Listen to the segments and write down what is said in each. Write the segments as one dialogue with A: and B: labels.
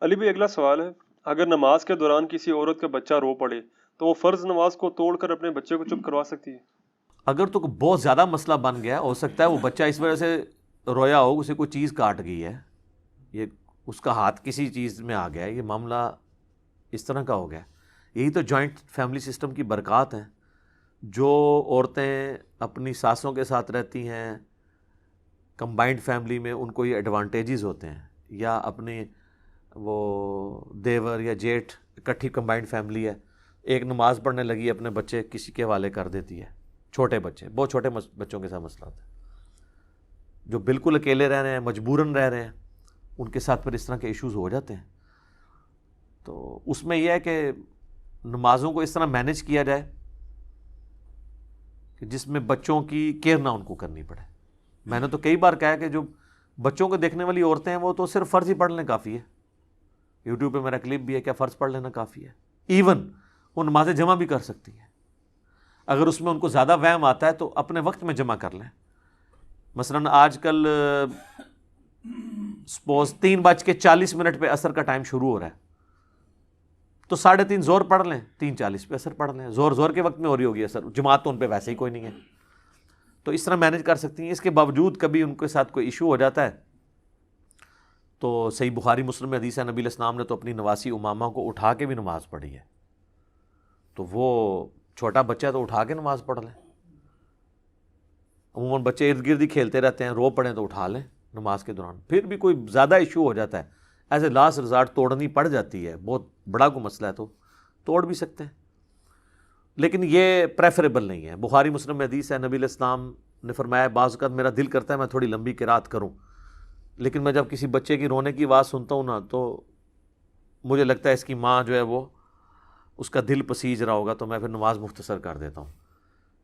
A: علی بھائی اگلا سوال ہے، اگر نماز کے دوران کسی عورت کا بچہ رو پڑے تو وہ فرض نماز کو توڑ کر اپنے بچے کو چپ کروا سکتی ہے؟
B: اگر تو بہت زیادہ مسئلہ بن گیا، ہو سکتا ہے وہ بچہ اس وجہ سے رویا ہو، اسے کوئی چیز کاٹ گئی ہے، یہ اس کا ہاتھ کسی چیز میں آ گیا ہے، یہ معاملہ اس طرح کا ہو گیا. یہی تو جوائنٹ فیملی سسٹم کی برکات ہیں. جو عورتیں اپنی ساسوں کے ساتھ رہتی ہیں کمبائنڈ فیملی میں، ان کو یہ ایڈوانٹیجز ہوتے ہیں، یا اپنی وہ دیور یا جیٹھ اکٹھی کمبائنڈ فیملی ہے، ایک نماز پڑھنے لگی اپنے بچے کسی کے حوالے کر دیتی ہے. چھوٹے بچے، بہت چھوٹے بچوں کے ساتھ مسئلہ ہوتا ہے. جو بالکل اکیلے رہ رہے ہیں، مجبوراً رہ رہے ہیں، ان کے ساتھ پھر اس طرح کے ایشوز ہو جاتے ہیں. تو اس میں یہ ہے کہ نمازوں کو اس طرح مینیج کیا جائے کہ جس میں بچوں کی کیئر نہ ان کو کرنی پڑے. میں نے تو کئی بار کہا کہ جو بچوں کو دیکھنے والی عورتیں ہیں وہ تو صرف فرض ہی پڑھ لیں کافی ہے. یوٹیوب پہ میرا کلپ بھی ہے، کیا فرض پڑھ لینا کافی ہے. ایون وہ نماز جمع بھی کر سکتی ہیں. اگر اس میں ان کو زیادہ وہم آتا ہے تو اپنے وقت میں جمع کر لیں. مثلاً آج کل سپوز 3:40 پہ عصر کا ٹائم شروع ہو رہا ہے، تو 3:30 زور پڑھ لیں، 3:40 پہ عصر پڑھ لیں. زور کے وقت میں ہو رہی ہوگی عصر، جماعت تو ان پہ ویسے ہی کوئی نہیں ہے، تو اس طرح مینیج کر سکتی ہیں. اس کے باوجود کبھی ان کے ساتھ کوئی ایشو ہو جاتا ہے تو صحیح بخاری مسلم میں حدیث ہے، نبی علیہ السلام نے تو اپنی نواسی امامہ کو اٹھا کے بھی نماز پڑھی ہے. تو وہ چھوٹا بچہ تو اٹھا کے نماز پڑھ لیں. عموماً بچے ارد گرد ہی کھیلتے رہتے ہیں، رو پڑیں تو اٹھا لیں نماز کے دوران. پھر بھی کوئی زیادہ ایشو ہو جاتا ہے، ایز اے لاسٹ ریزارٹ توڑنی پڑ جاتی ہے، بہت بڑا کوئی مسئلہ ہے تو توڑ بھی سکتے ہیں، لیکن یہ پریفریبل نہیں ہے. بخاری مسلم میں حدیث ہے، نبی علیہ السلام نے فرمایا بعض اوقات میرا دل کرتا ہے میں تھوڑی لمبی قرات کروں، لیکن میں جب کسی بچے کی رونے کی آواز سنتا ہوں نا تو مجھے لگتا ہے اس کی ماں جو ہے وہ اس کا دل پسیج رہا ہوگا، تو میں پھر نماز مختصر کر دیتا ہوں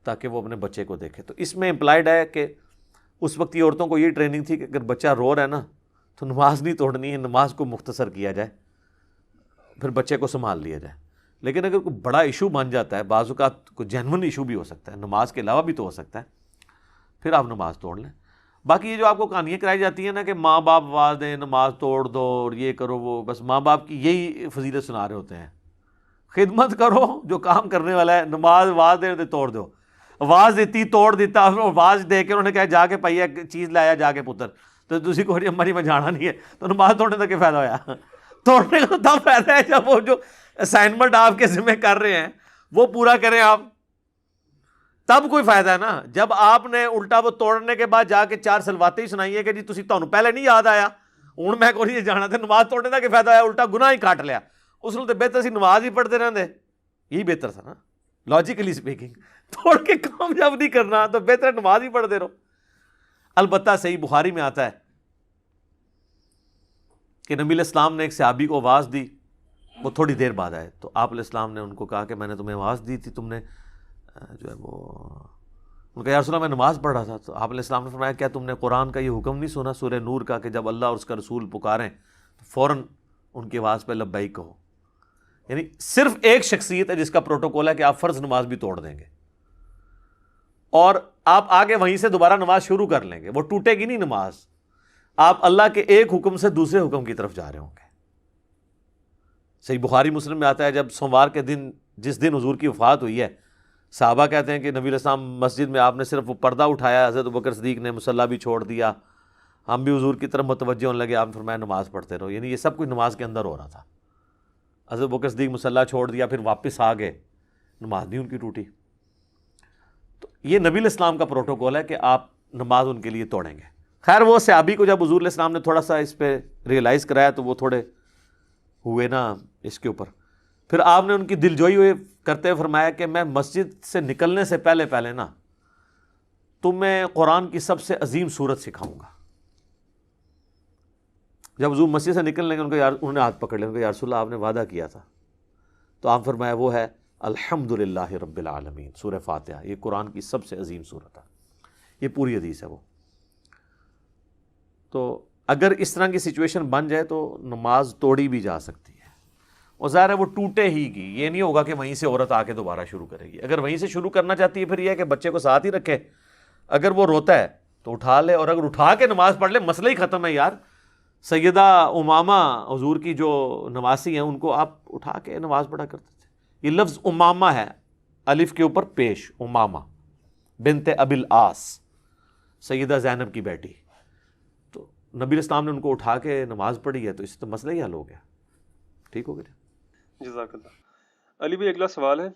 B: تاکہ وہ اپنے بچے کو دیکھے. تو اس میں امپلائڈ ہے کہ اس وقت کی عورتوں کو یہ ٹریننگ تھی کہ اگر بچہ رو رہا ہے نا تو نماز نہیں توڑنی ہے، نماز کو مختصر کیا جائے، پھر بچے کو سنبھال لیا جائے. لیکن اگر کوئی بڑا ایشو بن جاتا ہے، بعض اوقات کوئی جینون ایشو بھی ہو سکتا ہے، نماز کے علاوہ بھی تو ہو سکتا ہے، پھر آپ نماز توڑ لیں. باقی یہ جو آپ کو کہانیاں کرائی جاتی ہیں نا کہ ماں باپ آواز دیں نماز توڑ دو اور یہ کرو وہ، بس ماں باپ کی یہی فضیلت سنا رہے ہوتے ہیں. خدمت کرو جو کام کرنے والا ہے، نماز آواز دے توڑ دو. آواز دیتی توڑ دیتا، آواز دے کے انہوں نے کہا جا کے پائیا چیز لایا جا کے پتر، تو تسی کو ہماری میں جانا نہیں ہے، تو نماز توڑنے کا کیا فائدہ ہویا؟ توڑنے کا تب فائدہ ہے جب وہ جو اسائنمنٹ آپ کے ذمہ کر رہے ہیں وہ پورا کریں آپ، تب کوئی فائدہ ہے نا. جب آپ نے الٹا وہ توڑنے کے بعد جا کے 4 سلواتیں ہی سنائی ہے کہ جی تسی تانوں پہلے نہیں یاد آیا، ہوں میں کوئی نہیں جانا تھا، نماز توڑنے کا کیا فائدہ ہے؟ الٹا گناہ ہی کاٹ لیا. اس نے تو بہتر سی نماز ہی پڑھتے رہتے، یہی بہتر تھا نا لاجیکلی اسپیکنگ. توڑ کے کام جب نہیں کرنا تو بہتر نماز ہی پڑھتے رہو. البتہ صحیح بخاری میں آتا ہے کہ نبی علیہ السلام نے ایک صحابی کو آواز دی، وہ تھوڑی دیر بعد آئے، تو آپ علیہ السلام نے ان کو کہا کہ میں نے تمہیں آواز دی تھی، تم نے جو ہے وہ، ان کا یا رسول اللہ میں نماز پڑھ رہا تھا. تو آپ علیہ السلام نے فرمایا کیا تم نے قرآن کا یہ حکم نہیں سنا سورہ نور کا کہ جب اللہ اور اس کا رسول پکاریں تو فوراً ان کی آواز پہ لبیک کہو. یعنی صرف ایک شخصیت ہے جس کا پروٹوکول ہے کہ آپ فرض نماز بھی توڑ دیں گے اور آپ آگے وہیں سے دوبارہ نماز شروع کر لیں گے، وہ ٹوٹے گی نہیں نماز. آپ اللہ کے ایک حکم سے دوسرے حکم کی طرف جا رہے ہوں گے. صحیح بخاری مسلم میں آتا ہے جب سوموار کے دن جس دن حضور کی وفات ہوئی ہے، صحابہ کہتے ہیں کہ نبی علیہ السلام مسجد میں آپ نے صرف وہ پردہ اٹھایا، حضرت ابوبکر صدیق نے مصلی بھی چھوڑ دیا، ہم بھی حضور کی طرف متوجہ ہونے لگے، آپ نے فرمایا نماز پڑھتے رہو. یعنی یہ سب کچھ نماز کے اندر ہو رہا تھا. حضرت ابوبکر صدیق مصلی چھوڑ دیا، پھر واپس آ گئے، نماز نہیں ان کی ٹوٹی. تو یہ نبی علیہ السلام کا پروٹوکول ہے کہ آپ نماز ان کے لیے توڑیں گے. خیر وہ صحابی کو جب حضور علیہ السلام نے تھوڑا سا اس پہ ریئلائز کرایا تو وہ تھوڑے ہوئے نا اس کے اوپر. پھر آپ نے ان کی دلجوئی ہوئے کرتے ہوئے فرمایا کہ میں مسجد سے نکلنے سے پہلے نا تمہیں قرآن کی سب سے عظیم سورت سکھاؤں گا. جب حضور مسجد سے نکلنے کے انہوں نے ہاتھ پکڑ لیا، یا رسول اللہ آپ نے وعدہ کیا تھا، تو آپ فرمایا وہ ہے الحمدللہ رب العالمین، سورہ فاتحہ. یہ قرآن کی سب سے عظیم سورت ہے، یہ پوری حدیث ہے وہ. تو اگر اس طرح کی سچویشن بن جائے تو نماز توڑی بھی جا سکتی ہے، اور ظاہر ہے وہ ٹوٹے ہی گی، یہ نہیں ہوگا کہ وہیں سے عورت آ کے دوبارہ شروع کرے گی. اگر وہیں سے شروع کرنا چاہتی ہے پھر یہ ہے کہ بچے کو ساتھ ہی رکھے، اگر وہ روتا ہے تو اٹھا لے، اور اگر اٹھا کے نماز پڑھ لے مسئلہ ہی ختم ہے یار. سیدہ امامہ حضور کی جو نواسی ہیں ان کو آپ اٹھا کے نماز پڑھا کرتے تھے. یہ لفظ امامہ ہے الف کے اوپر پیش, امامہ بنت ابی العاص, سیدہ زینب کی بیٹی. تو نبی اسلام نے ان کو اٹھا کے نماز پڑھی ہے, تو اس سے تو مسئلہ ہی حل ہو گیا, ٹھیک ہو گیا.
A: جزاک اللہ. علی بھائی اگلا سوال ہے,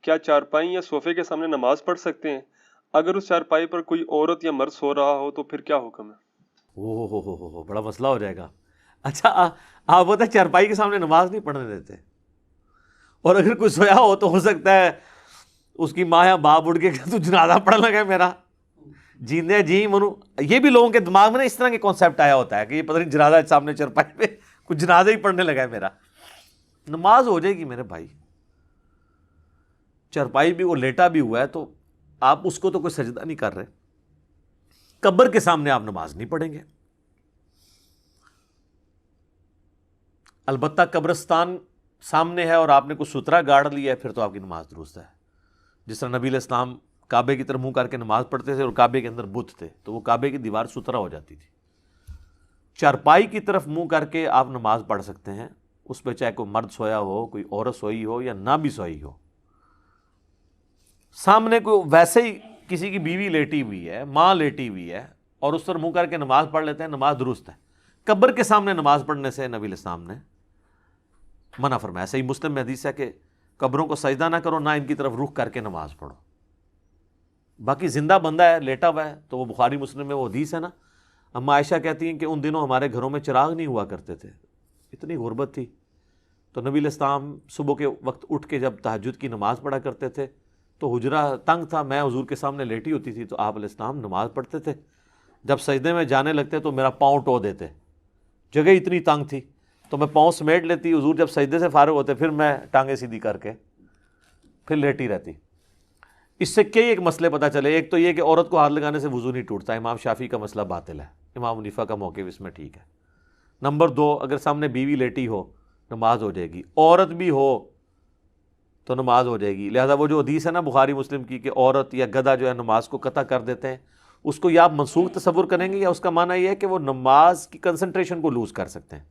A: کیا چارپائی یا صوفے کے سامنے نماز پڑھ سکتے ہیں؟ اگر اس چارپائی پر کوئی عورت یا مرد سو رہا ہو تو پھر کیا حکم ہے؟
B: ہو بڑا مسئلہ ہو جائے گا. اچھا آپ بتا چارپائی کے سامنے نماز نہیں پڑھنے دیتے, اور اگر کوئی سویا ہو تو ہو سکتا ہے اس کی ماں یا باپ اٹھ کے کہ تو جنازہ پڑھ لگا میرا جیندے جی منو. یہ بھی لوگوں کے دماغ میں نا اس طرح کے کانسیپٹ آیا ہوتا ہے کہ یہ پتہ نہیں جنازہ سامنے چارپائی پہ کچھ جنازہ ہی پڑھنے لگا ہے میرا. نماز ہو جائے گی میرے بھائی, چارپائی بھی وہ لیٹا بھی ہوا ہے تو آپ اس کو تو کوئی سجدہ نہیں کر رہے. قبر کے سامنے آپ نماز نہیں پڑھیں گے. البتہ قبرستان سامنے ہے اور آپ نے کوئی سترا گاڑ لیا ہے پھر تو آپ کی نماز درست ہے. جس طرح نبی علیہ السلام کعبے کی طرف منہ کر کے نماز پڑھتے تھے اور کعبے کے اندر بت تھے تو وہ کعبے کی دیوار سترا ہو جاتی تھی. چارپائی کی طرف منہ کر کے آپ نماز پڑھ سکتے ہیں, اس پہ چاہے کوئی مرد سویا ہو, کوئی عورت سوئی ہو یا نہ بھی سوئی ہو. سامنے کوئی ویسے ہی کسی کی بیوی لیٹی ہوئی ہے, ماں لیٹی ہوئی ہے, اور اس پر منہ کر کے نماز پڑھ لیتے ہیں, نماز درست ہے. قبر کے سامنے نماز پڑھنے سے نبی علیہ السلام نے منع فرمایا. صحیح مسلم میں حدیث ہے کہ قبروں کو سجدہ نہ کرو, نہ ان کی طرف رخ کر کے نماز پڑھو. باقی زندہ بندہ ہے, لیٹا ہوا ہے, تو وہ بخاری مسلم میں وہ حدیث ہے نا, اما عائشہ کہتی ہیں کہ ان دنوں ہمارے گھروں میں چراغ نہیں ہوا کرتے تھے, اتنی غربت تھی. تو نبی علیہ السلام صبح کے وقت اٹھ کے جب تہجد کی نماز پڑھا کرتے تھے تو حجرہ تنگ تھا, میں حضور کے سامنے لیٹی ہوتی تھی, تو آپ علیہ السلام نماز پڑھتے تھے. جب سجدے میں جانے لگتے تو میرا پاؤں ٹو دیتے, جگہ اتنی تنگ تھی تو میں پاؤں سمیٹ لیتی. حضور جب سجدے سے فارغ ہوتے پھر میں ٹانگیں سیدھی کر کے پھر لیٹی رہتی. اس سے کئی ایک مسئلے پتہ چلے. ایک تو یہ کہ عورت کو ہاتھ لگانے سے وضو نہیں ٹوٹتا, امام شافعی کا مسئلہ باطل ہے, امام حنیفہ کا موقف اس میں ٹھیک ہے. نمبر 2, اگر سامنے بیوی لیٹی ہو نماز ہو جائے گی, عورت بھی ہو تو نماز ہو جائے گی. لہذا وہ جو حدیث ہے نا بخاری مسلم کی کہ عورت یا گدھا جو ہے نماز کو قطع کر دیتے ہیں, اس کو یا آپ منسوخ تصور کریں گے یا اس کا معنی یہ ہے کہ وہ نماز کی کنسنٹریشن کو لوز کر سکتے ہیں.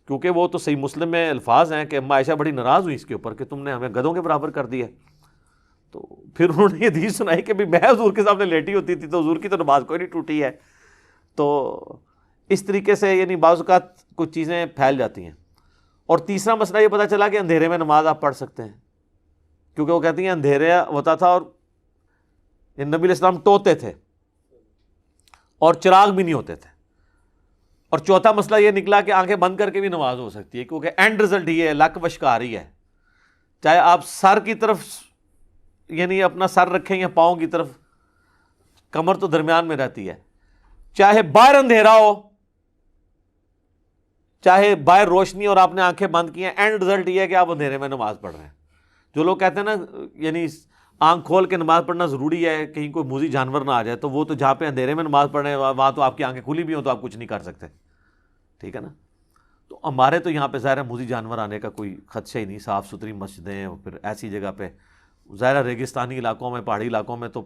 B: کیونکہ وہ تو صحیح مسلم میں الفاظ ہیں کہ اما عائشہ بڑی ناراض ہوئی اس کے اوپر کہ تم نے ہمیں گدھوں کے برابر کر دیا. تو پھر انہوں نے یہ حدیث سنائی کہ میں حضور کے سامنے لیٹی ہوتی تھی تو حضور کی تو نماز کوئی نہیں ٹوٹی ہے. تو اس طریقے سے یعنی بعض اوقات کچھ چیزیں پھیل جاتی ہیں. اور تیسرا مسئلہ یہ پتہ چلا کہ اندھیرے میں نماز آپ پڑھ سکتے ہیں, کیونکہ وہ کہتی ہیں اندھیرے ہوتا تھا اور نبی علیہ السلام ٹوتے تھے اور چراغ بھی نہیں ہوتے تھے. اور چوتھا مسئلہ یہ نکلا کہ آنکھیں بند کر کے بھی نماز ہو سکتی ہے, کیونکہ اینڈ رزلٹ یہ ہے, لک وشکار ہی ہے, چاہے آپ سر کی طرف یعنی اپنا سر رکھیں یا پاؤں کی طرف, کمر تو درمیان میں رہتی ہے. چاہے باہر اندھیرا ہو چاہے باہر روشنی اور آپ نے آنکھیں بند کی ہیں, اینڈ رزلٹ یہ ہے کہ آپ اندھیرے میں نماز پڑھ رہے ہیں. جو لوگ کہتے ہیں نا یعنی آنکھ کھول کے نماز پڑھنا ضروری ہے کہیں کوئی موذی جانور نہ آ جائے, تو وہ تو جہاں پہ اندھیرے میں نماز پڑھ رہے ہیں وہاں تو آپ کی آنکھیں کھلی بھی ہوں تو آپ کچھ نہیں کر سکتے, ٹھیک ہے نا. تو ہمارے تو یہاں پہ ظاہر ہے موذی جانور آنے کا کوئی خدشہ ہی نہیں, صاف ستھری مسجدیں, اور پھر ایسی جگہ پہ ظاہر ریگستانی علاقوں میں پہاڑی علاقوں میں تو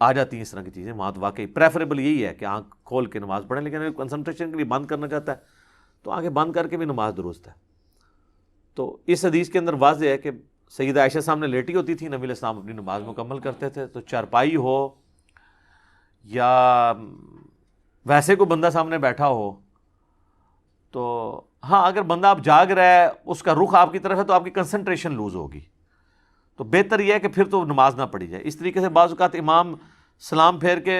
B: آ جاتی ہیں اس طرح کی چیزیں. وہاں تو واقعی پریفریبل یہی ہے کہ آنکھ کھول کے نماز پڑھیں, لیکن اگر کنسنٹریشن کے لیے بند کرنا چاہتا ہے تو آنکھیں بند کر کے بھی نماز درست ہے. تو اس حدیث کے اندر واضح ہے کہ سیدہ عائشہ سامنے لیٹی ہوتی تھی, نبی علیہ السلام اپنی نماز مکمل کرتے تھے. تو چارپائی ہو یا ویسے کوئی بندہ سامنے بیٹھا ہو تو ہاں, اگر بندہ آپ جاگ رہا ہے اس کا رخ آپ کی طرف ہے تو آپ کی کنسنٹریشن لوز ہوگی, تو بہتر یہ ہے کہ پھر تو نماز نہ پڑھی جائے. اس طریقے سے بعض اوقات امام سلام پھیر کے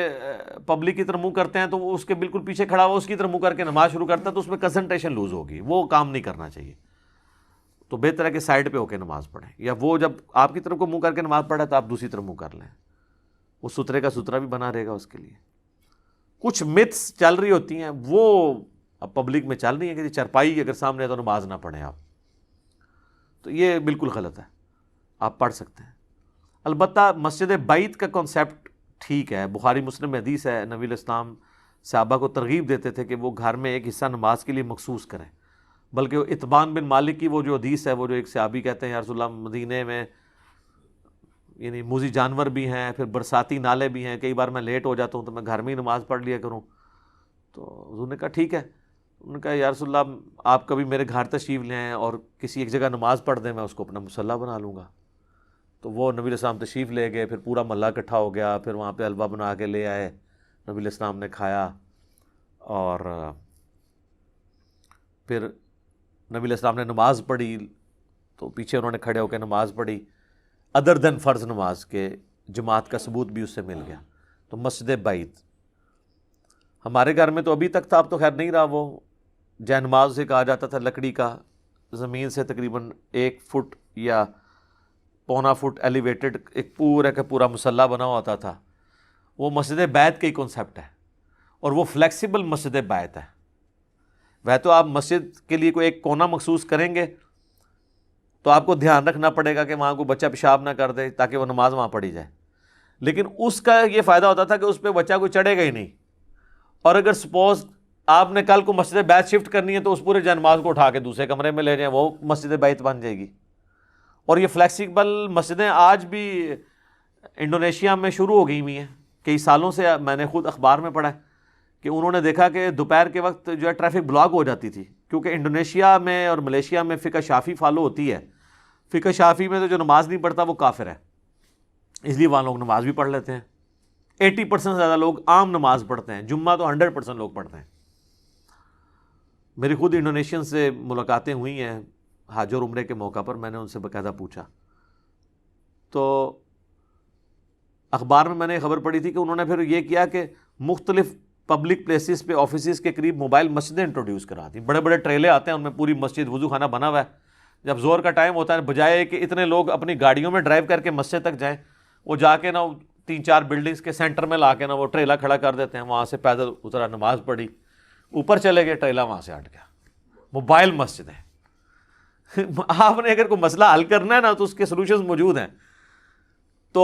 B: پبلک کی طرف منہ کرتے ہیں تو وہ اس کے بالکل پیچھے کھڑا ہوا اس کی طرف منہ کر کے نماز شروع کرتا ہے, تو اس میں کنسنٹریشن لوز ہوگی, وہ کام نہیں کرنا چاہیے. تو بہتر ہے کہ سائڈ پہ ہو کے نماز پڑھیں, یا وہ جب آپ کی طرف کو منہ کر کے نماز پڑھے تو آپ دوسری طرف منہ کر لیں, وہ سترے کا سترا بھی بنا رہے گا اس کے لیے. کچھ متس چل رہی ہوتی ہیں وہ اب پبلک میں چل رہی ہیں کہ چرپائی اگر سامنے ہے تو نماز نہ پڑھیں آپ, تو یہ بالکل غلط ہے, آپ پڑھ سکتے ہیں. البتہ مسجد بیت کا کنسیپٹ ٹھیک ہے, بخاری مسلم میں حدیث ہے, نبی علیہ السلام صحابہ کو ترغیب دیتے تھے کہ وہ گھر میں ایک حصہ نماز کے لیے مخصوص کریں. بلکہ وہ اتبان بن مالک کی وہ جو حدیث ہے, وہ جو ایک صحابی کہتے ہیں یا رسول اللہ مدینے میں یعنی موذی جانور بھی ہیں, پھر برساتی نالے بھی ہیں, کئی بار میں لیٹ ہو جاتا ہوں تو میں گھر میں ہی نماز پڑھ لیا کروں. تو حضور نے کہا ٹھیک ہے, انہوں نے کہا یا رسول اللہ آپ کبھی میرے گھر تشریف لے آئیں اور کسی ایک جگہ نماز پڑھ دیں، میں اس کو اپنا مصلی بنا لوں گا۔ تو وہ نبی علیہ السلام تشریف لے گئے، پھر پورا محلہ اکٹھا ہو گیا، پھر وہاں پہ حلوہ بنا کے لے آئے، نبی علیہ السلام نے کھایا، اور پھر نبی علیہ السلام نے نماز پڑھی تو پیچھے انہوں نے کھڑے ہو کے نماز پڑھی، ادر دین فرض نماز کے جماعت کا ثبوت بھی اس سے مل گیا۔ تو مسجد بعید ہمارے گھر میں تو ابھی تک تھا، اب تو خیر نہیں رہا، وہ جے نماز سے کہا جاتا تھا، لکڑی کا، زمین سے تقریباً 1 فٹ یا پونا فٹ ایلیویٹڈ ایک پورا کا پورا مصلی بنا ہوتا تھا۔ وہ مسجد بیت کا ہی کنسیپٹ ہے، اور وہ فلیکسیبل مسجد بیت ہے۔ وہ تو آپ مسجد کے لیے کوئی ایک کونا مخصوص کریں گے تو آپ کو دھیان رکھنا پڑے گا کہ وہاں کوئی بچہ پیشاب نہ کر دے تاکہ وہ نماز وہاں پڑھی جائے، لیکن اس کا یہ فائدہ ہوتا تھا کہ اس پہ بچہ کوئی چڑھے گا ہی نہیں، اور اگر سپوز آپ نے کل کو مسجد بیت شفٹ کرنی ہے تو اس پورے جنماز کو اٹھا کے دوسرے کمرے میں لے جائیں، وہ مسجد بیت بن جائے گی۔ اور یہ فلیکسیبل مسجدیں آج بھی انڈونیشیا میں شروع ہو گئی ہوئی ہیں، کئی سالوں سے میں نے خود اخبار میں پڑھا ہے کہ انہوں نے دیکھا کہ دوپہر کے وقت جو ہے ٹریفک بلاک ہو جاتی تھی، کیونکہ انڈونیشیا میں اور ملیشیا میں فقہ شافی فالو ہوتی ہے۔ فقہ شافی میں تو جو نماز نہیں پڑھتا وہ کافر ہے، اس لیے وہاں لوگ نماز بھی پڑھ لیتے ہیں۔ 80% سے زیادہ لوگ عام نماز پڑھتے ہیں، جمعہ تو 100% لوگ پڑھتے ہیں۔ میری خود انڈونیشین سے ملاقاتیں ہوئی ہیں حج اور عمرے کے موقع پر، میں نے ان سے باقاعدہ پوچھا تو اخبار میں نے خبر پڑھی تھی کہ انہوں نے پھر یہ کیا کہ مختلف پبلک پلیسز پہ آفیسز کے قریب موبائل مسجدیں انٹروڈیوس کرا دی، بڑے بڑے ٹریلے آتے ہیں ان میں پوری مسجد وضو خانہ بنا ہوا ہے، جب زور کا ٹائم ہوتا ہے بجائے کہ اتنے لوگ اپنی گاڑیوں میں ڈرائیو کر کے مسجد تک جائیں، وہ جا کے نا 3-4 بلڈنگز کے سینٹر میں لا کے نا وہ ٹریلا کھڑا کر دیتے ہیں، وہاں سے پیدل اترا، نماز پڑھی، اوپر چلے گئے، ٹریلا وہاں سے ہٹ گیا۔ موبائل مسجد ہے۔ آپ نے اگر کوئی مسئلہ حل کرنا ہے نا تو اس کے سلوشنز موجود ہیں، تو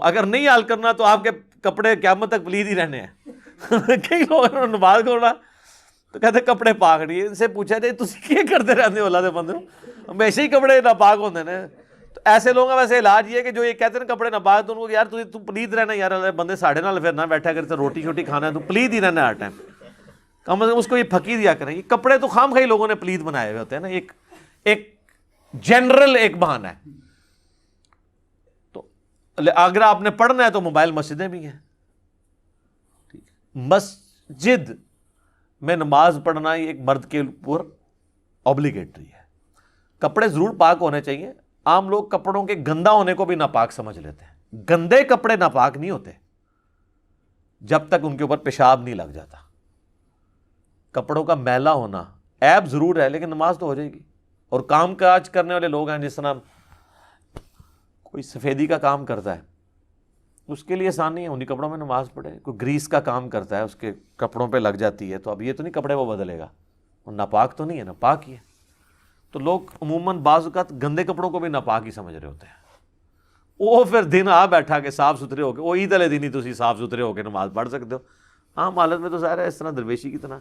B: اگر نہیں حل کرنا تو آپ کے کپڑے قیامت تک پلید ہی رہنے ہیں۔ کئی لوگ نماز کھولا تو کہتے کپڑے پاک نہیں، ان سے پوچھا جائے تسی کیا کرتے رہتے ہو، اللہ دے بندے ہمیشہ ہی کپڑے ناپاک ہوتے ہیں۔ تو ایسے لوگوں کا ویسے علاج یہ ہے کہ جو یہ کہتے ہیں کپڑے ناپاک، تو ان کو یار تو پلید رہنا، یار اللہ دے بندے ساڑھے نال پھر نہ بیٹھا کرتے، روٹی شوٹی کھانا ہے تو پلید ہی رہنا ہر ٹائم، کم از کم اس کو یہ پھکی دیا کریں۔ یہ کپڑے تو خام خواہ لوگوں نے پلید بنائے ہوئے ہوتے ہیں نا، ایک جنرل ایک بہانہ ہے۔ تو اگر آپ نے پڑھنا ہے تو موبائل مسجدیں بھی ہیں۔ مسجد میں نماز پڑھنا یہ ایک مرد کے اوپر اوبلیگیٹری ہے۔ کپڑے ضرور پاک ہونے چاہیے۔ عام لوگ کپڑوں کے گندا ہونے کو بھی ناپاک سمجھ لیتے ہیں، گندے کپڑے ناپاک نہیں ہوتے جب تک ان کے اوپر پیشاب نہیں لگ جاتا۔ کپڑوں کا میلا ہونا عیب ضرور ہے، لیکن نماز تو ہو جائے گی۔ اور کام کاج کرنے والے لوگ ہیں، جس طرح کوئی سفیدی کا کام کرتا ہے اس کے لیے آسان نہیں ہے انہیں کپڑوں میں نماز پڑھے، کوئی گریس کا کام کرتا ہے اس کے کپڑوں پہ لگ جاتی ہے، تو اب یہ تو نہیں کپڑے وہ بدلے گا، وہ ناپاک تو نہیں ہے، ناپاک ہی ہے۔ تو لوگ عموماً بعض اوقات گندے کپڑوں کو بھی ناپاک ہی سمجھ رہے ہوتے ہیں، وہ پھر دن آ بیٹھا کے صاف ستھرے ہو کے، وہ عید والے دن ہی تسی صاف ستھرے ہو کے نماز پڑھ سکتے ہو، عام حالت میں تو ظاہر ہے اس طرح درویشی کی طرح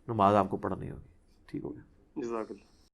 B: نماز آپ کو پڑھنی ہوگی۔ ٹھیک ہو گیا،
A: جزاک اللہ۔